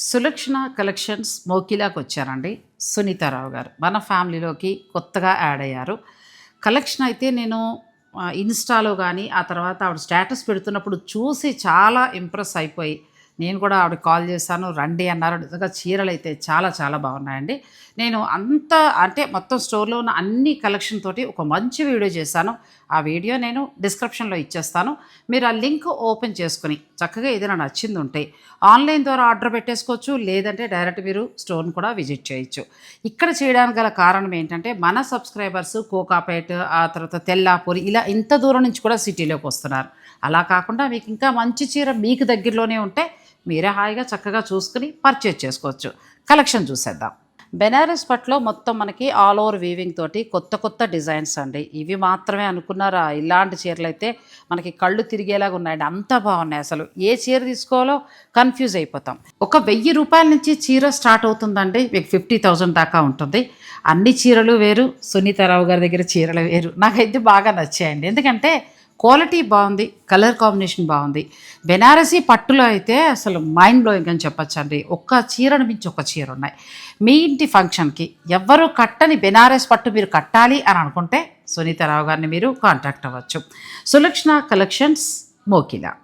Sulakshana collections మోకిలాకి వచ్చారండి. సునీతారావు గారు మన ఫ్యామిలీలోకి కొత్తగా యాడ్ అయ్యారు. కలెక్షన్ అయితే నేను ఇన్స్టాలో కానీ ఆ తర్వాత ఆవిడ స్టేటస్ పెడుతున్నప్పుడు చూసి చాలా ఇంప్రెస్ అయిపోయి నేను కూడా ఆవిడకి కాల్ చేశాను, రండి అన్నారు. నిజంగా చీరలు అయితే చాలా చాలా బాగున్నాయండి. నేను అంత అంటే మొత్తం స్టోర్లో ఉన్న అన్ని కలెక్షన్ తోటి ఒక మంచి వీడియో చేశాను. ఆ వీడియో నేను డిస్క్రిప్షన్లో ఇచ్చేస్తాను. మీరు ఆ లింక్ ఓపెన్ చేసుకుని చక్కగా ఏదైనా నచ్చింది ఉంటే ఆన్లైన్ ద్వారా ఆర్డర్ పెట్టేసుకోవచ్చు, లేదంటే డైరెక్ట్ మీరు స్టోర్ని కూడా విజిట్ చేయొచ్చు. ఇక్కడ చేయడానికి గల కారణం ఏంటంటే మన సబ్స్క్రైబర్స్ కోకాపేట్, ఆ తర్వాత తెల్లాపూరి, ఇలా ఇంత దూరం నుంచి కూడా సిటీలోకి వస్తున్నారు. అలా కాకుండా మీకు ఇంకా మంచి చీర మీకు దగ్గరలోనే ఉంటే మీరే హాయిగా చక్కగా చూసుకుని పర్చేజ్ చేసుకోవచ్చు. కలెక్షన్ చూసేద్దాం. బెనారస్ పట్టులో మొత్తం మనకి ఆల్ ఓవర్ వీవింగ్ తోటి కొత్త కొత్త డిజైన్స్ అండి. ఇవి మాత్రమే అనుకున్నారా? ఇలాంటి చీరలు అయితే మనకి కళ్ళు తిరిగేలాగా ఉన్నాయండి. అంత బాగున్నాయి. అసలు ఏ చీర తీసుకోవాలో కన్ఫ్యూజ్ అయిపోతాం. ఒక 1000 రూపాయల నుంచి చీర స్టార్ట్ అవుతుందండి, మీకు 50,000 దాకా ఉంటుంది. అన్ని చీరలు వేరు, సునీతారావు గారి దగ్గర చీరలు వేరు. నాకైతే బాగా నచ్చాయండి. ఎందుకంటే క్వాలిటీ బాగుంది, కలర్ కాంబినేషన్ బాగుంది. బెనారసీ పట్టులో అయితే అసలు మైండ్ బ్లోయింగ్ అని చెప్పొచ్చండి. ఒక్క చీరను మించి ఒక చీర ఉన్నాయి. మీ ఇంటి ఫంక్షన్కి ఎవ్వరూ కట్టని బెనారస్ పట్టు మీరు కట్టాలి అని అనుకుంటే సునీతారావు గారిని మీరు కాంటాక్ట్ అవ్వచ్చు. సులక్షణ కలెక్షన్స్, మోకిలా.